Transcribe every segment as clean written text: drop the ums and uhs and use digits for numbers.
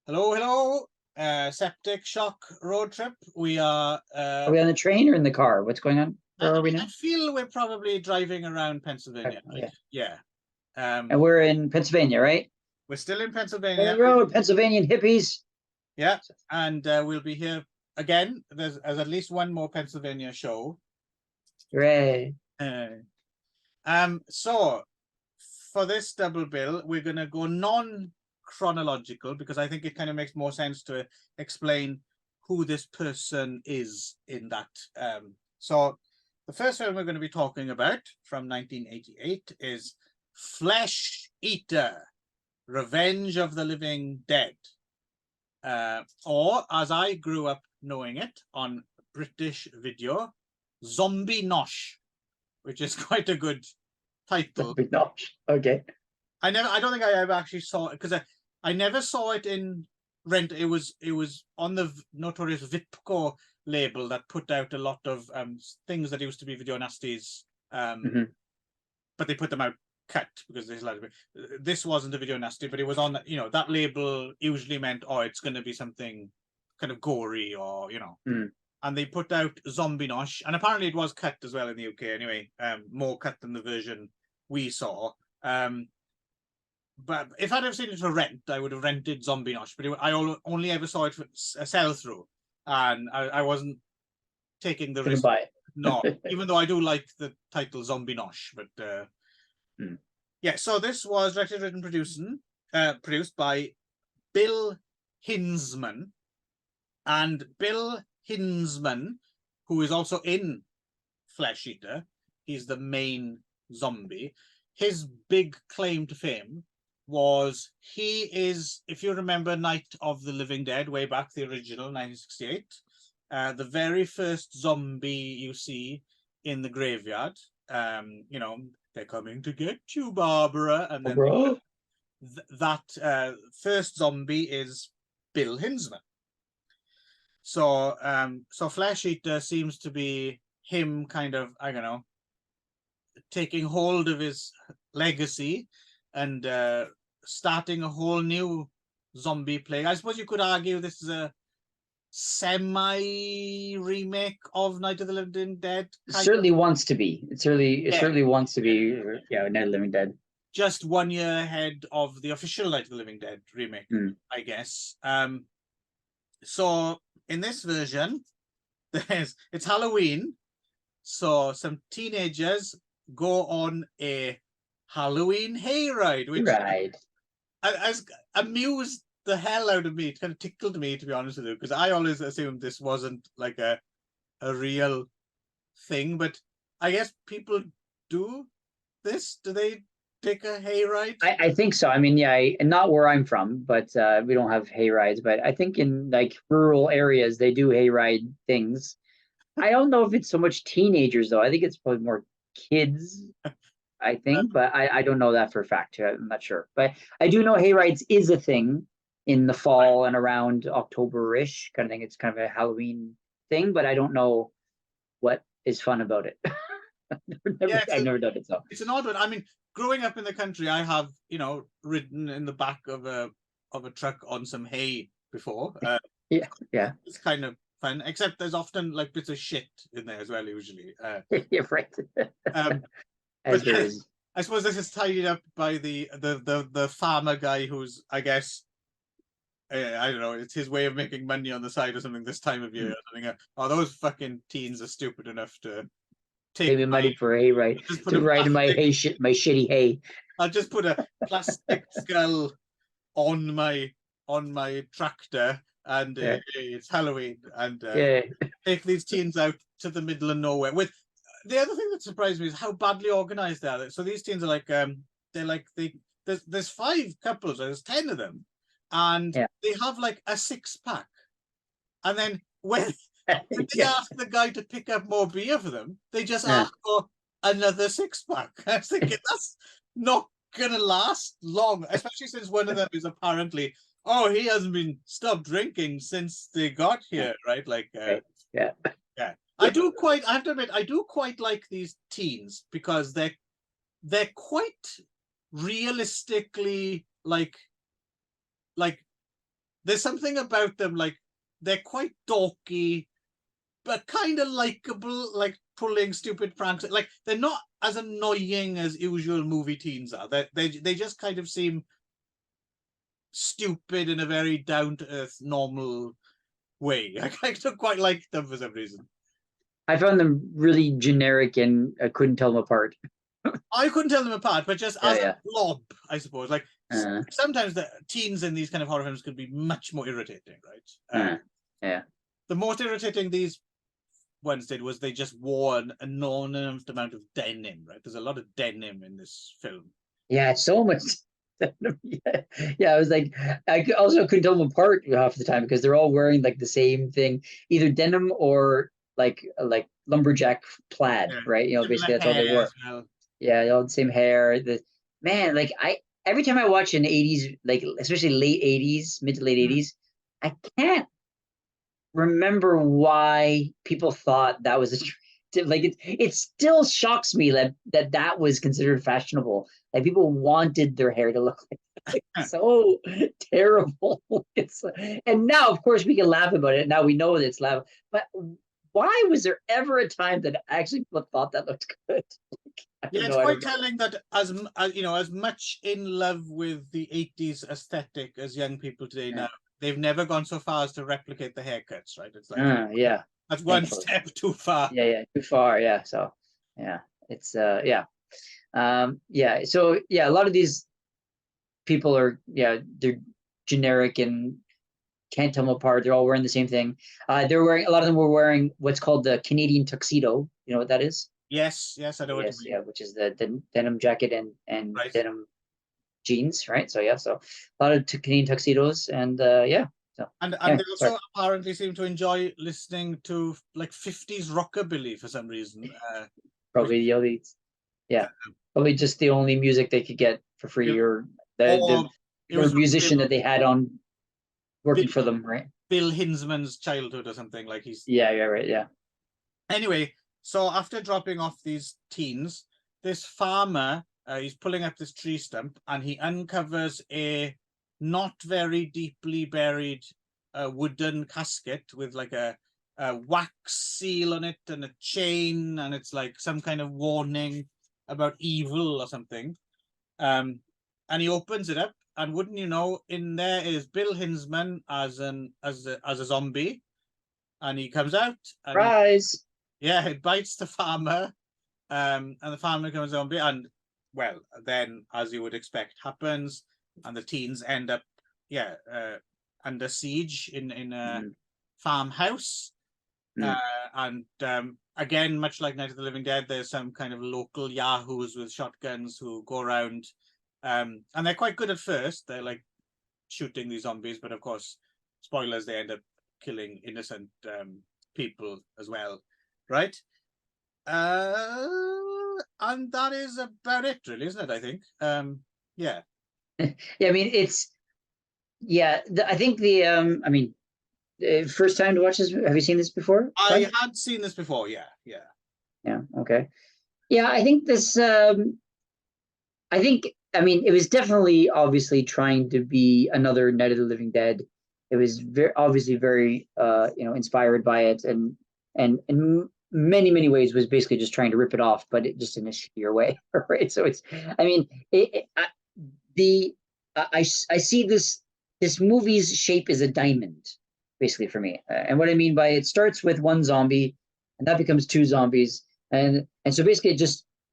Hello, hello. Septic shock road trip. We are. Are we on the train or in the car? What's going on? Where are we now? I feel we're probably driving around Pennsylvania. Okay. Yeah. And we're in Pennsylvania, right? We're still in Pennsylvania. Hey, road, Pennsylvanian hippies. Yeah, and we'll be here again. There's at least one more Pennsylvania show. Hooray. So for this double bill, we're gonna go non-chronological because I think it kind of makes more sense to explain who this person is in that. So the first film we're going to be talking about from 1988 is Flesh Eater, Revenge of the Living Dead. Or, as I grew up knowing it on British video, Zombie Nosh, which is quite a good title. Zombie Nosh. Okay. I don't think I ever actually saw it because I never saw it in rent. It was on the notorious Vipco label that put out a lot of things that used to be video nasties, but they put them out cut because there's a lot of it. This wasn't a video nasty, but it was on that label usually meant it's going to be something kind of gory or and they put out Zombie Nosh, and apparently it was cut as well in the UK anyway, more cut than the version we saw. But if I'd have seen it for rent, I would have rented Zombie Nosh. But I only ever saw it for a sell-through, and I wasn't taking the risk. Buy it. No, even though I do like the title Zombie Nosh. But yeah, so this was directed, written, produced by Bill Hinzman, and Bill Hinzman, who is also in Flesh Eater. He's the main zombie. His big claim to fame was he is, if you remember Night of the Living Dead, way back, the original, 1968, the very first zombie you see in the graveyard, they're coming to get you, Barbara, and then that first zombie is Bill Hinzman. So Flesh Eater seems to be him kind of, I don't know, taking hold of his legacy and starting a whole new zombie plague. I suppose you could argue this is a semi-remake of Night of the Living Dead. It certainly wants to be. It certainly wants to be, Night of the Living Dead. Just 1 year ahead of the official Night of the Living Dead remake, I guess. So in this version, it's Halloween. So some teenagers go on a Halloween hayride, which has amused the hell out of me. It kind of tickled me, to be honest with you, because I always assumed this wasn't like a real thing. But I guess people do this. Do they take a hayride? I think so. I mean, and not where I'm from, but we don't have hayrides. But I think in like rural areas, they do hayride things. I don't know if it's so much teenagers, though. I think it's probably more kids, I think, but I don't know that for a fact. I'm not sure. But I do know hayrides is a thing in the fall and around October-ish kind of thing. It's kind of a Halloween thing, but I don't know what is fun about it. I've never done it. So it's an odd one. I mean, growing up in the country, I have, ridden in the back of a truck on some hay before. Yeah. It's kind of fun, except there's often like bits of shit in there as well, usually. Yeah, right. But I suppose this is tidied up by the farmer guy who's, I guess, I don't know, it's his way of making money on the side or something this time of year. Or something. Those fucking teens are stupid enough to take me money for a hayride to ride in my shitty hay. I'll just put a plastic skull on my tractor, and it's Halloween, and take these teens out to the middle of nowhere. With the other thing that surprised me is how badly organized they are. So these teens are like there's 5 couples, there's 10 of them, and they have like a 6-pack, and then when they ask the guy to pick up more beer for them, they just ask for another 6-pack. I was thinking that's not gonna last long, especially since one of them is apparently he hasn't been stopped drinking since they got here, right? Like I have to admit, I do quite like these teens because they're quite realistically like there's something about them, like they're quite dorky, but kind of likable, like pulling stupid pranks. Like they're not as annoying as usual movie teens are. They just kind of seem stupid in a very down to earth, normal way. I kind of quite like them for some reason. I found them really generic, and I couldn't tell them apart. I couldn't tell them apart, but just as a blob, I suppose. Like sometimes the teens in these kind of horror films could be much more irritating, right? Yeah. The most irritating these ones did was they just wore an enormous amount of denim, right? There's a lot of denim in this film. Yeah, so much. Yeah, I was like, I also couldn't tell them apart half the time because they're all wearing like the same thing, either denim or like lumberjack plaid, right? You know, basically that's all they wore. Well. Yeah, they all the same hair. The man, like every time I watch an 80s, like especially late 80s, mid to late 80s, I can't remember why people thought that was like it still shocks me that was considered fashionable. Like people wanted their hair to look like so terrible. And now, of course, we can laugh about it. Now we know that it's laugh. But why was there ever a time that actually people thought that looked good? Yeah, it's quite telling that as you know, as much in love with the 80s aesthetic as young people today now, they've never gone so far as to replicate the haircuts, right? It's like that's one step too far. Yeah, too far. Yeah, so yeah, it's So yeah, a lot of these people are they're generic and can't tell them apart. They're all wearing the same thing. They're wearing, a lot of them were wearing what's called the Canadian tuxedo. You know what that is? Yes, I know what you mean. Yeah, which is the denim jacket and denim jeans, right? So so a lot of Canadian tuxedos, and So, and they also apparently seem to enjoy listening to like 50s rockabilly for some reason. Probably the only, probably just the only music they could get for free, or the musician that they had on working for them, right? Bill Hinzman's childhood or something, like he's. Yeah. Anyway, so after dropping off these teens, this farmer, he's pulling up this tree stump and he uncovers a not very deeply buried wooden casket with like a wax seal on it and a chain, and it's like some kind of warning about evil or something. And he opens it up, and wouldn't you know, in there is Bill Hinzman as a zombie, and he comes out. Surprise! It bites the farmer, and the farmer becomes a zombie, and well, then as you would expect happens, and the teens end up under siege in a farmhouse. And again, much like Night of the Living Dead, there's some kind of local yahoos with shotguns who go around, and they're quite good at first. They're like shooting these zombies, but of course, spoilers, they end up killing innocent people as well, right? And that is about it, really, isn't it? I think. Yeah, I mean, it's I think first time to watch this. Have you seen this before? I had seen this before. Yeah. Okay. Yeah, I think this. I mean, it was definitely obviously trying to be another Night of the Living Dead. It was obviously very inspired by it, and in many ways was basically just trying to rip it off, but it just in a shittier way, right? So it's, I mean, I see this movie's shape as a diamond, basically, for me. And what I mean by it starts with one zombie, and that becomes two zombies, and so basically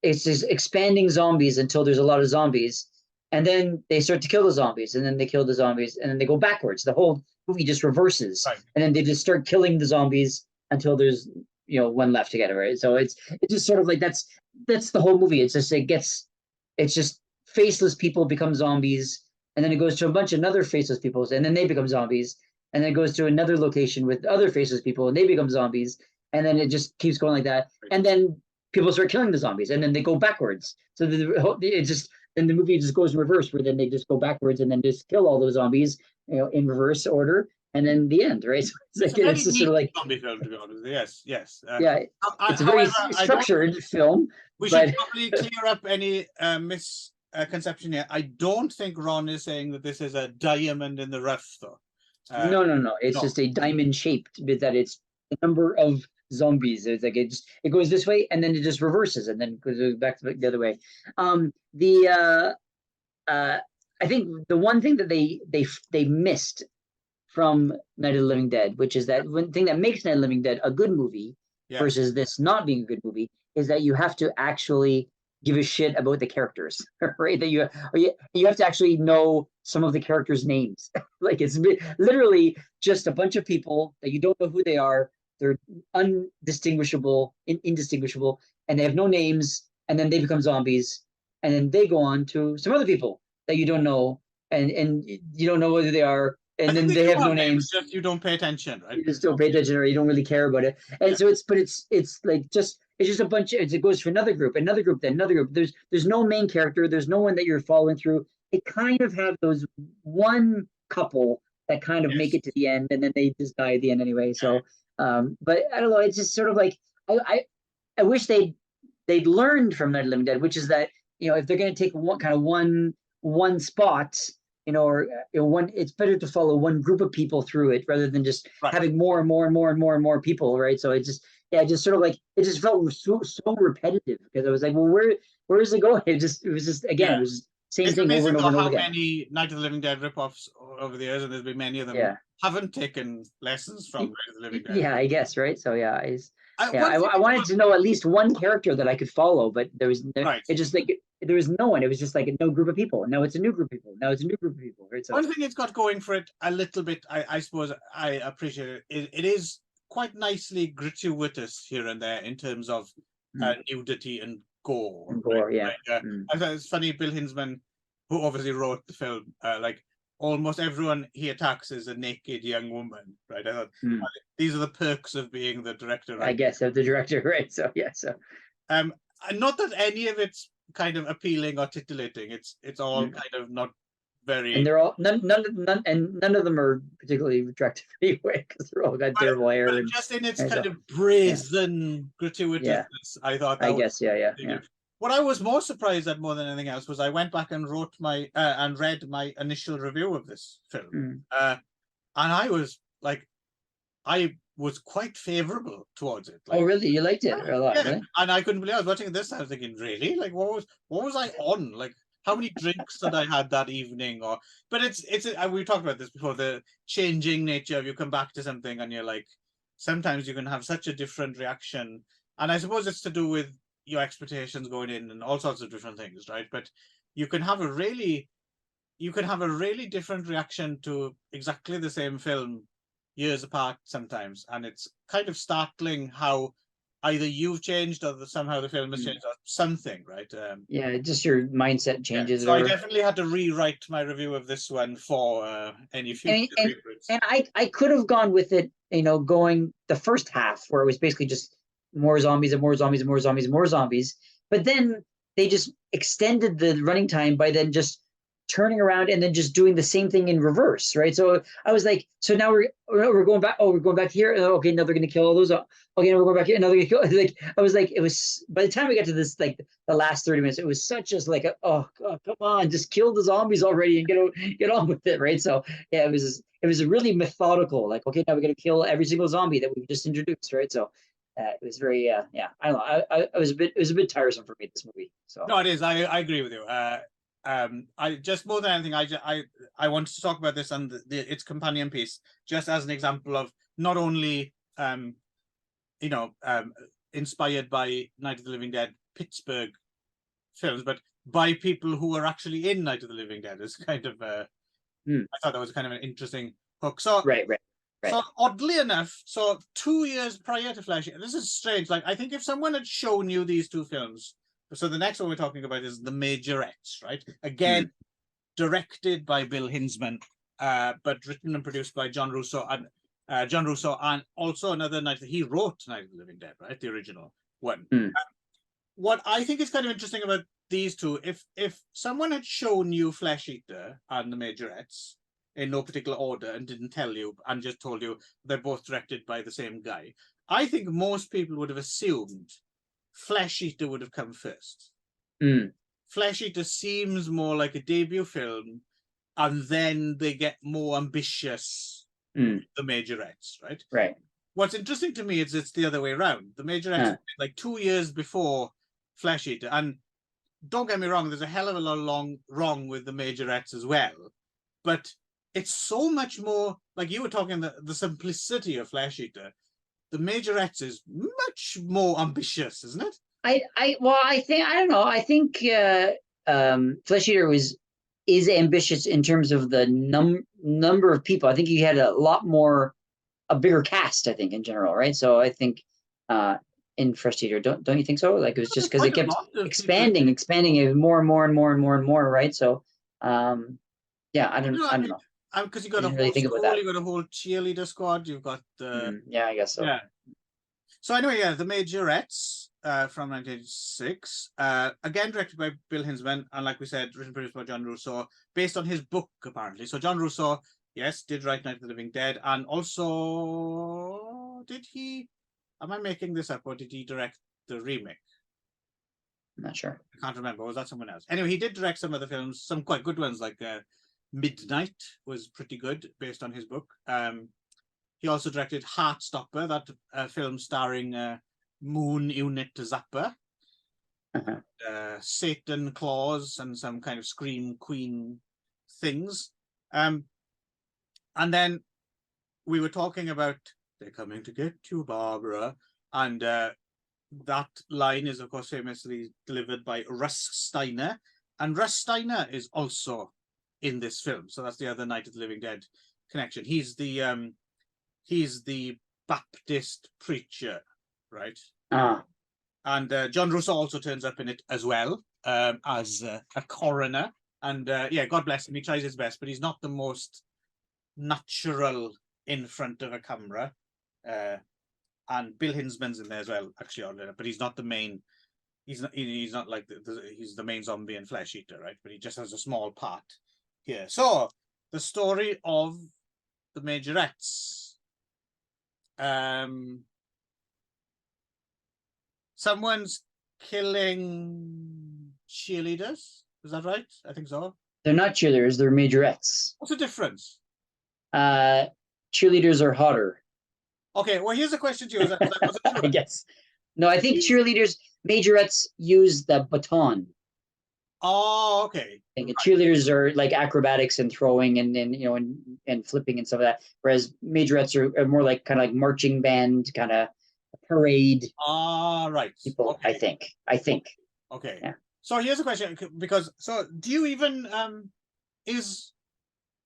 it's just expanding zombies until there's a lot of zombies, and then they start to kill the zombies, and then they kill the zombies, and then they go backwards. The whole movie just reverses, and then they just start killing the zombies until there's one left to get, right? So it's just sort of like that's the whole movie. It's just faceless people become zombies, and then it goes to a bunch of other faceless people, and then they become zombies, and then it goes to another location with other faceless people, and they become zombies, and then it just keeps going like that, and then people start killing the zombies, and then they go backwards. So then the movie just goes in reverse, where then they just go backwards and then just kill all those zombies, in reverse order, and then the end, right? So it's just sort of like zombie film, to be honest. Yes. It's a very structured film. We should probably clear up any misconception here. I don't think Ron is saying that this is a diamond in the rough, though. No. It's No. just a diamond shaped, but that it's the number of zombies. It's like it goes this way and then it just reverses and then goes back to the other way. The I think the one thing that they missed from Night of the Living Dead, which is that one thing that makes Night of the Living Dead a good movie versus this not being a good movie, is that you have to actually give a shit about the characters, right? That you have to actually know some of the characters' names. Like it's literally just a bunch of people that you don't know who they are. They're undistinguishable, indistinguishable, and they have no names. And then they become zombies, and then they go on to some other people that you don't know, and you don't know whether they are, and then they have no names. Just you don't pay attention, right? You just don't pay attention, or you don't really care about it. And so it's like just it's just a bunch of it goes for another group, then another group. There's no main character. There's no one that you're following through. It kind of have those one couple that kind of make it to the end, and then they just die at the end anyway. So, but I don't know. It's just sort of like I wish they'd learned from Night of the Living Dead, which is that if they're going to take one spot, or one, it's better to follow one group of people through it rather than just having more and more and more and more and more people, right? So it just sort of like it just felt so repetitive because I was like, well, where is it going? It was just again, it was just same thing over and over and over again. How many Night of the Living Dead ripoffs over the years, and there's been many of them, haven't taken lessons from Night of the Living Dead. Yeah, I guess, right? So I wanted to know at least one character that I could follow, but there was it just like there was no one. It was just like no group of people. Now it's a new group of people. Now it's a new group of people. Right? So one thing it's got going for it a little bit, I suppose I appreciate it. It is quite nicely gratuitous here and there in terms of nudity and gore. I thought it's funny, Bill Hinzman, who obviously wrote the film, like almost everyone he attacks is a naked young woman, right? I thought these are the perks of being the director. Right? I guess of the director, right? So not that any of it's kind of appealing or titillating. It's all kind of not very. And they're all none of them are particularly attractive anyway because they're all got terrible hair. But just in its kind of brazen gratuitousness, I thought. I guess, yeah. What I was more surprised at more than anything else was I went back and wrote and read my initial review of this film, and I was like, I was quite favourable towards it. Like, oh, really? You liked it a lot, really? And I couldn't believe I was watching this. I was thinking, really? Like, what was I on? Like, how many drinks that I had that evening? But we talked about this before. The changing nature of you come back to something and you're like, sometimes you can have such a different reaction, and I suppose it's to do with your expectations going in and all sorts of different things, right? But you can have a really different reaction to exactly the same film years apart sometimes, and it's kind of startling how either you've changed or somehow the film has changed or something, right? Just your mindset changes. So I definitely had to rewrite my review of this one for any future favorites. And I could have gone with it, going the first half where it was basically just more zombies and more zombies and more zombies and more zombies. But then they just extended the running time by then just turning around and then just doing the same thing in reverse, right? So I was like, so now we're going back. Oh, we're going back here. Okay, now they're going to kill all those. Okay, now we're going back here. Now they're going to kill. Like I was like, it was by the time we got to this, like the last 30 minutes, it was such as like, oh God, come on, just kill the zombies already and get on with it, right? So yeah, it was really methodical. Like, okay, now we're going to kill every single zombie that we've just introduced, right? So. It was very I don't know. It was a bit tiresome for me, this movie. So no, it is. I agree with you. I just more than anything, I wanted to talk about this and its companion piece, just as an example of not only inspired by Night of the Living Dead Pittsburgh films, but by people who were actually in Night of the Living Dead. Is kind of I thought that was kind of an interesting hook. So right. So oddly enough, 2 years prior to Flash, this is strange. Like, I think if someone had shown you these two films, so the next one we're talking about is The Majorettes, right? Again, directed by Bill Hinzman, but written and produced by John Russo, and also another he wrote Night of the Living Dead, right? The original one. What I think is kind of interesting about these two, if someone had shown you Flesh Eater and The Majorettes in no particular order and didn't tell you and just told you they're both directed by the same guy, I think most people would have assumed Flesh Eater would have come first. Flesh Eater seems more like a debut film, and then they get more ambitious the majorettes, right? Right. What's interesting to me is it's the other way around. The majorettes like 2 years before Flesh Eater, and don't get me wrong, there's a hell of a lot wrong with the majorettes as well, but it's so much more, like you were talking, the simplicity of Flesh Eater. The majorettes is much more ambitious, isn't it? I don't know. I think Flesh Eater is ambitious in terms of the number of people. I think you had a bigger cast, I think, in general, right? So I think in Flesh Eater, don't you think so? Like, it was just because it kept expanding it more and more and more and more and more, right? So yeah, I don't know. Because you got a whole school, you got a whole cheerleader squad, you've got yeah, I guess so. Yeah. So anyway, yeah, The Majorettes from 1986, again directed by Bill Hinzman, and like we said, written and produced by John Russo, based on his book apparently. So John Russo, yes, did write Night of the Living Dead, and also did he? Am I making this up, or did he direct the remake? I'm not sure. I can't remember. Was that someone else? Anyway, he did direct some other films, some quite good ones, like Midnight was pretty good, based on his book. He also directed Heartstopper, that film starring Moon Unit Zappa, Satan Claus, and some kind of Scream Queen things. And then we were talking about "They're coming to get you, Barbara," and that line is, of course, famously delivered by Russ Steiner, and Russ Steiner is also in this film. So that's the other Night of the Living Dead connection. He's the Baptist preacher, right? And John Russo also turns up in it as well, as a coroner. And yeah, God bless him, he tries his best, but he's not the most natural in front of a camera. And Bill Hinzman's in there as well, actually, but he's not the main. He's not like he's the main zombie in Flesh Eater, right? But he just has a small part here. So the story of the Majorettes. Someone's killing cheerleaders. Is that right? I think so. They're not cheerleaders, they're majorettes. What's the difference? Cheerleaders are hotter. Okay, well, here's a question to you. I guess. No, I think majorettes use the baton. Oh, okay. I think cheerleaders are like acrobatics and throwing and flipping and stuff like that. Whereas majorettes are more like kind of like marching band, kind of parade. Right. People, okay. I think. Okay. Yeah. So here's a question, because do you even is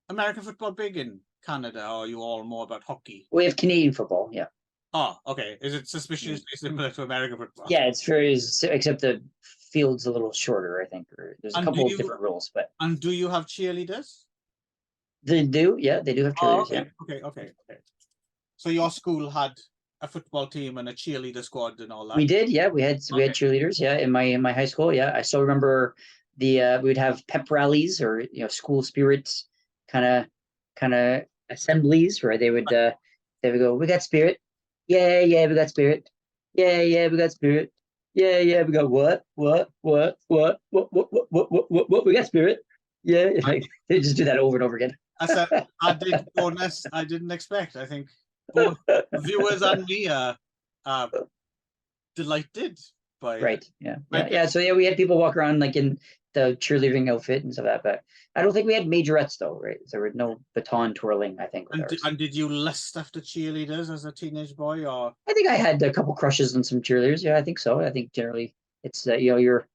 American football big in Canada, or are you all more about hockey? We have Canadian football, yeah. Oh, okay. Is it suspiciously similar to American football? Yeah, it's very, except the field's a little shorter, I think. Or there's a couple of different rules, but. And do you have cheerleaders? They do, yeah. They do have cheerleaders. Okay. So your school had a football team and a cheerleader squad and all that? We did, yeah. We had cheerleaders, yeah, in my high school, yeah. I still remember we would have pep rallies or school spirits kind of assemblies where they would go, "We got spirit, yeah, we got spirit, yeah, we got spirit, yeah, we got what, we got spirit, yeah." Like, they just do that over and over again. I didn't expect. I think both viewers and me are delighted by right. Yeah. So yeah, we had people walk around like in the cheerleading outfit and stuff like that, but I don't think we had majorettes though, right? There were no baton twirling, I think. And did you lust after cheerleaders as a teenage boy, or? I think I had a couple crushes on some cheerleaders. Yeah, I think so. I think generally it's you're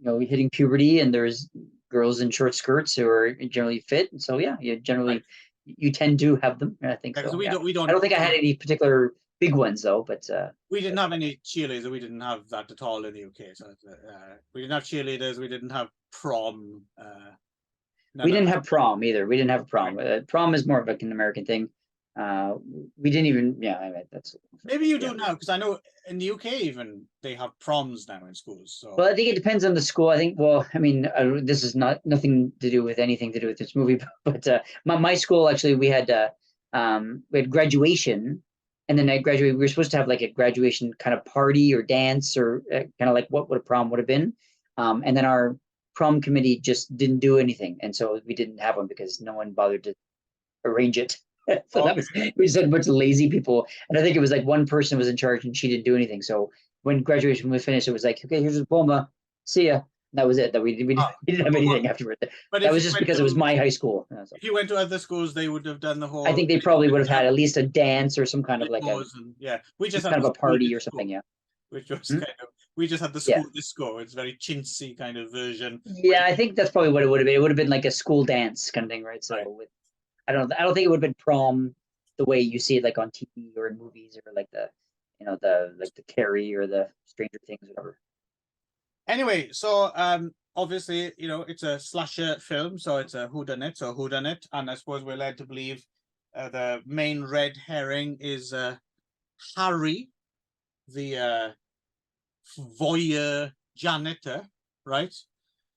hitting puberty, and there's girls in short skirts who are generally fit, and so yeah, you generally you tend to have them. I think so. We don't. I don't think I had any particular big ones though, but we didn't have any cheerleaders. We didn't have that at all in the UK. So we didn't have cheerleaders. We didn't have prom. We didn't have prom either. We didn't have prom. Prom is more of like an American thing. We didn't even. Yeah, that's. Maybe you do now, because I know in the UK even they have proms now in schools. So. Well, I think it depends on the school. I think. Well, I mean, this is nothing to do with anything to do with this movie, but my school actually we had graduation. And then I graduated. We were supposed to have like a graduation kind of party or dance or kind of like what a prom would have been. And then our prom committee just didn't do anything. And so we didn't have one because no one bothered to arrange it. So that was, we just had a bunch of lazy people, and I think it was like one person was in charge and she didn't do anything. So when graduation was finished, it was like, okay, here's your diploma, see ya. And that was it. That we didn't have anything afterward. But That if was you just went because it was my high school. So if you went to other schools, they would have done the I whole. think they probably would have had at least a dance or some kind of like a And, yeah, we just kind had of the a school party or disco, something. Yeah. which was Hmm? kind of we just had the Yeah. school disco. It's very chintzy kind of version. Yeah, I think that's probably what it would have been. It would have been like a school dance kind of thing, right? So Right. with, I don't think it would have been prom the way you see it like on TV or in movies or like the, you know, the like the Carrie or the Stranger Things, whatever. Anyway, so obviously, you know, it's a slasher film, so it's a whodunit, and I suppose we're led to believe the main red herring is Harry, the voyeur janitor, right?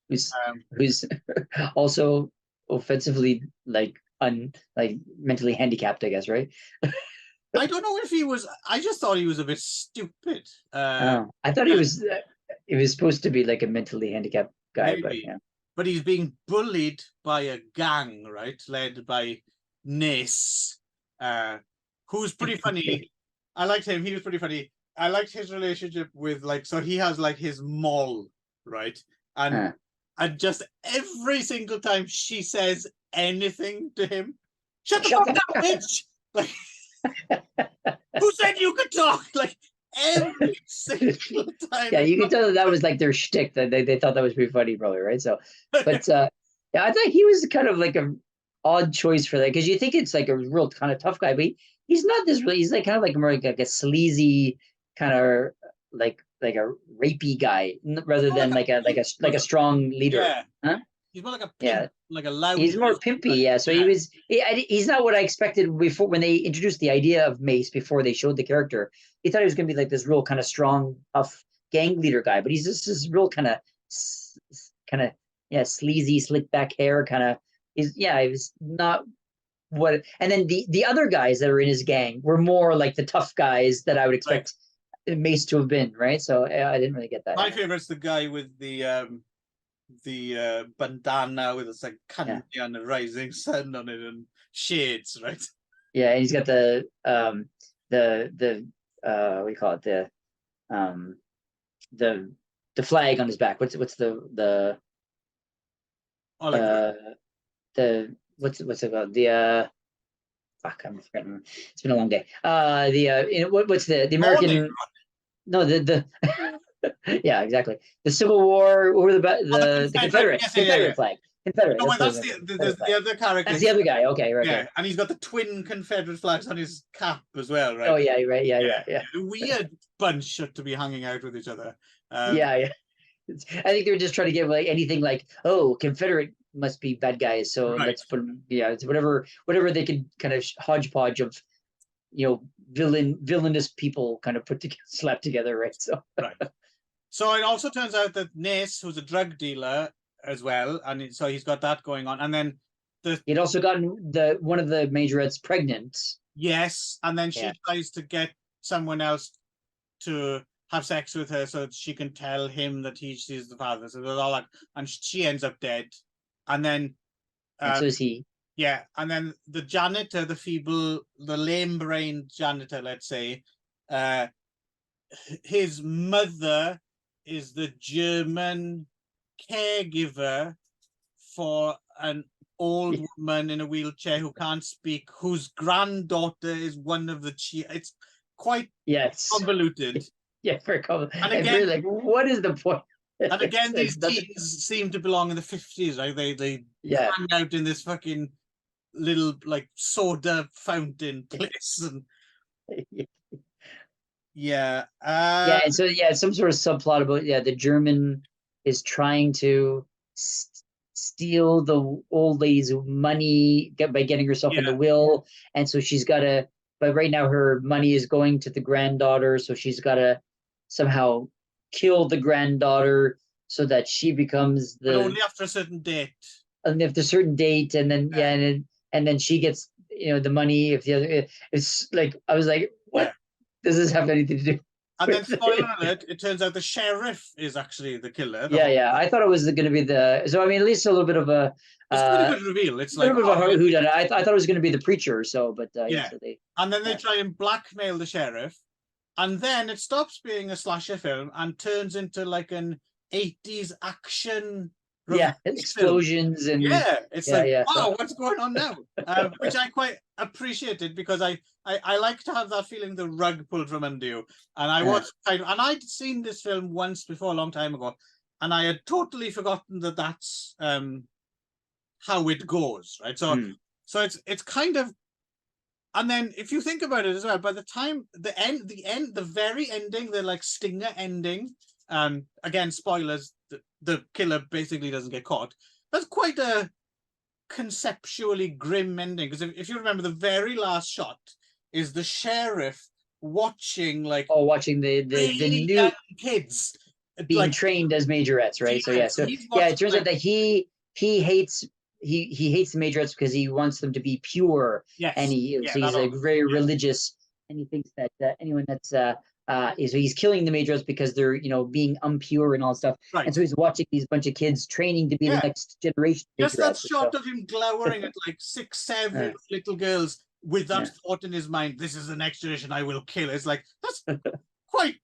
Who's also offensively like like mentally handicapped, I guess, right? I don't know if he was. I just thought he was a bit stupid. I thought he was. It was supposed to be like a mentally handicapped guy, maybe, but yeah. but he's being bullied by a gang, right, led by Nace, who's pretty funny. I liked him. He was pretty funny. I liked his relationship with like. So he has like his mall, right, and just every single time she says anything to him, shut the fuck up, bitch! Like, who said you could talk? Like every single time. Yeah, you can tell that was like their shtick. That they thought that was pretty funny, probably, right? So, but yeah, I thought he was kind of like a odd choice for that because you think it's like a real kind of tough guy, but he's not this really. He's like kind of like more like a sleazy kind of like a rapey guy rather than like a strong leader. Yeah. Huh? He's more like a pimp, like a loud. He's more pimpy, yeah. So yeah. He's not what I expected before when they introduced the idea of Mace before they showed the character. He thought he was going to be like this real kind of strong, tough gang leader guy, but he's just this real kind of sleazy, slick back hair kind of. He was not what. And then the other guys that are in his gang were more like the tough guys that I would expect Mace to have been, right? So I didn't really get that. My favorite's the guy with the bandana with it's like country and the rising sun on it and shades, right? Yeah, and he's got the what do you call it, the flag on his back. What's the what's it called, the fuck, I'm forgetting. It's been a long day. What's the American? No, the yeah, exactly. The Civil War or the Confederate flag. Confederate. No, that's the other character. That's the other guy. Okay, right. Yeah, and he's got the twin Confederate flags on his cap as well, right? Oh yeah, right. Yeah. A weird bunch to be hanging out with each other. Yeah. I think they were just trying to get like anything like, oh, Confederate must be bad guys, so let's put it's whatever they could kind of hodgepodge of, you know, villainous people kind of slapped together, right? So So it also turns out that Nace, who's a drug dealer as well, and so he's got that going on, and then he'd also gotten one of the majorettes pregnant. Yes, and then she tries to get someone else to have sex with her so that she can tell him that she's the father. So there's all that, and she ends up dead. And then so is he. Yeah, and then the janitor, the lame-brained janitor, let's say, his mother is the German caregiver for an old woman in a wheelchair who can't speak, whose granddaughter is one of the it's quite convoluted. Yeah, very convoluted. And again, like, what is the point? And again, these teens seem to belong in the 50s, right? They hang out in this fucking little like soda fountain place, and and so some sort of subplot about the German is trying to steal the old lady's money by getting herself in the will, and so she's got to. But right now, her money is going to the granddaughter, so she's got to somehow kill the granddaughter so that she becomes the. But only after a certain date. And after a certain date, and then and then she gets the money. If the other, it's like I was like, what does this have anything to do? And then, spoiler alert, it turns out the sheriff is actually the killer. Yeah. I thought it was going to be the. So I mean, at least a little bit of a. It's quite a good reveal. It's a like little bit of a whodunit. I thought it was going to be the preacher. So, but yeah. So they. And then they try and blackmail the sheriff, and then it stops being a slasher film and turns into like an 80s action. Yeah, explosions film. and it's wow, what's going on now? Which I quite appreciated because I like to have that feeling the rug pulled from under you. And I watched and I'd seen this film once before a long time ago, and I had totally forgotten that that's how it goes, right? So so it's kind of, and then if you think about it as well, by the time the very ending, the like stinger ending, again, spoilers, the killer basically doesn't get caught. That's quite a conceptually grim ending, because if you remember, the very last shot is the sheriff watching watching the new young kids being trained as majorettes, right? So it turns out that he hates the majorettes because he wants them to be pure. Yes. And he's like very religious, and he thinks that anyone that's so he's killing the majorettes because they're being impure and all stuff. Right. And so he's watching these bunch of kids training to be the next generation. Just that shot of him glowering at like 6, 7 little girls with that thought in his mind, this is the next generation I will kill. It's like, that's quite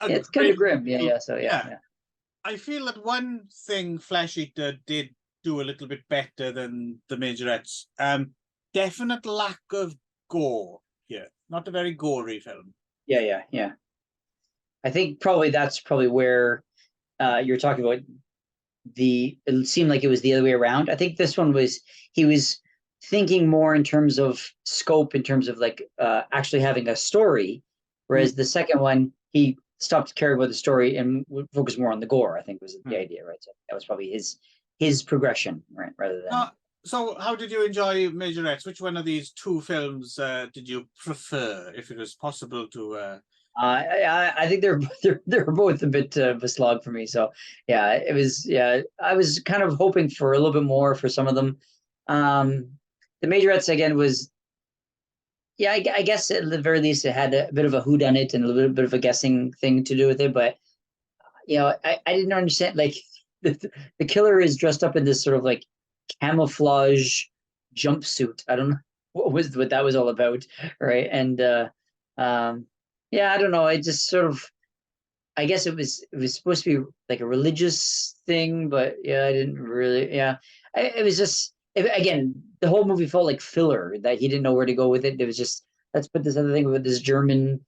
it's kind of grim. So I feel that one thing Flesh Eater did do a little bit better than the majorettes. Definite lack of gore here. Not a very gory film. Yeah. I think that's probably where you're talking about it seemed like it was the other way around. I think this one he was thinking more in terms of scope, in terms of like actually having a story, whereas the second one, he stopped caring about the story and would focus more on the gore, I think was the idea, right? So that was probably his progression, right? Rather than. So how did you enjoy Majorettes? Which one of these two films did you prefer, if it was possible to? I think they're both a bit of a slog for me. So it was. I was kind of hoping for a little bit more for some of them. The Majorettes again was. I guess at the very least it had a bit of a whodunit and a little bit of a guessing thing to do with it. But I didn't understand, like the killer is dressed up in this sort of like camouflage jumpsuit. I don't know what that was all about, right? And I don't know. I just sort of, I guess it was supposed to be like a religious thing, but I didn't really. It was just, again, the whole movie felt like filler, that he didn't know where to go with it. It was just, let's put this other thing with this German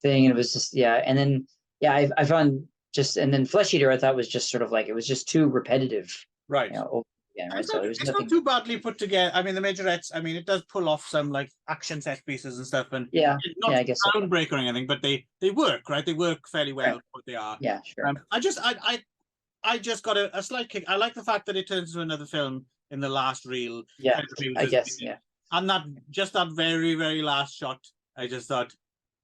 thing, and it was just and then I found and then Flesh Eater I thought was just sort of like, it was just too repetitive, right? Right? So it's not too badly put together. I mean, the Majorettes, I mean, it does pull off some like action set pieces and stuff, and not I guess groundbreaking or anything, but they work, right? They work fairly well for what they are. Yeah, sure. I just got a slight kick. I like the fact that it turns into another film in the last reel. Yeah, I guess. And that very, very last shot, I just thought,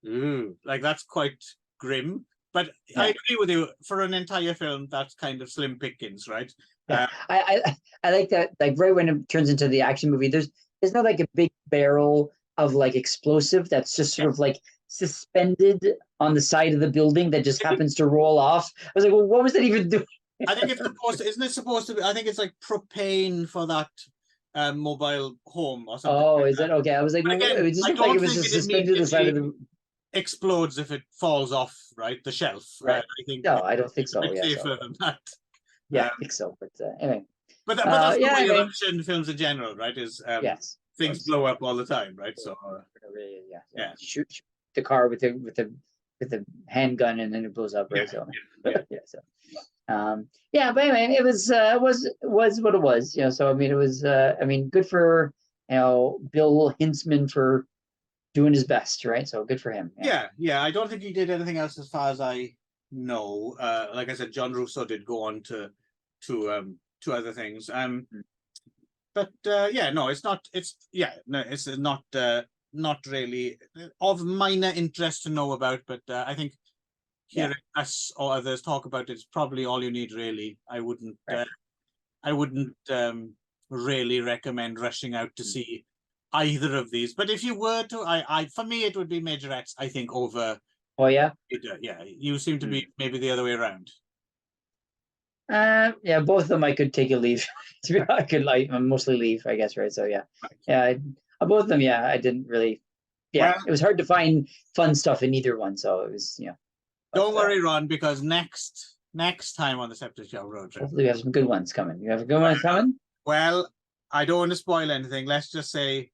ooh, like that's quite grim. But I agree with you. For an entire film, that's kind of slim pickings, right? I like that. Like right when it turns into the action movie, there's not like a big barrel of like explosive that's just sort of like suspended on the side of the building that just happens to roll off. I was like, well, what was that even doing? I think it's supposed to, isn't it supposed to be? I think it's like propane for that mobile home or something. Oh, is it? Okay. I was like, again, it just looked like it was just suspended to the side of the. Explodes if it falls off, right? The shelf. Right. I think. No, I don't think so. Safer than that. I think so. But anyway. But that's the way of action films in general, right? Is things blow up all the time, right? So shoot the car with the handgun and then it blows up, right? But anyway, it was what it was, So I mean, it was good for Bill Hinzman for doing his best, right? So good for him. Yeah. I don't think he did anything else as far as I know. Like I said, John Russo did go on to other things. But it's not. It's not really of minor interest to know about. But I think hearing us or others talk about it's probably all you need, really. I wouldn't really recommend rushing out to see either of these. But if you were to, for me, it would be Majorettes, I think, over Oh yeah. Yeah, you seem to be maybe the other way around. Yeah, both of them I could take a leave. I could like mostly leave, I guess, right? So yeah, Right. yeah, both of them. Yeah, I didn't really. Yeah, Well, it was hard to find fun stuff in either one, so it was don't But worry, Ron, because next time on the Septic Show road trip, hopefully we have some good ones coming. You have a good one coming. well, I don't want to spoil anything. Let's just say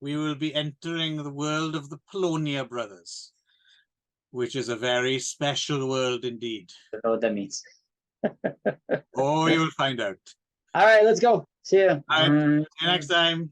we will be entering the world of the Polonia brothers, which is a very special world indeed. I don't know what that means. Oh, you'll find out. All right, let's go. See you. All right, see you next time.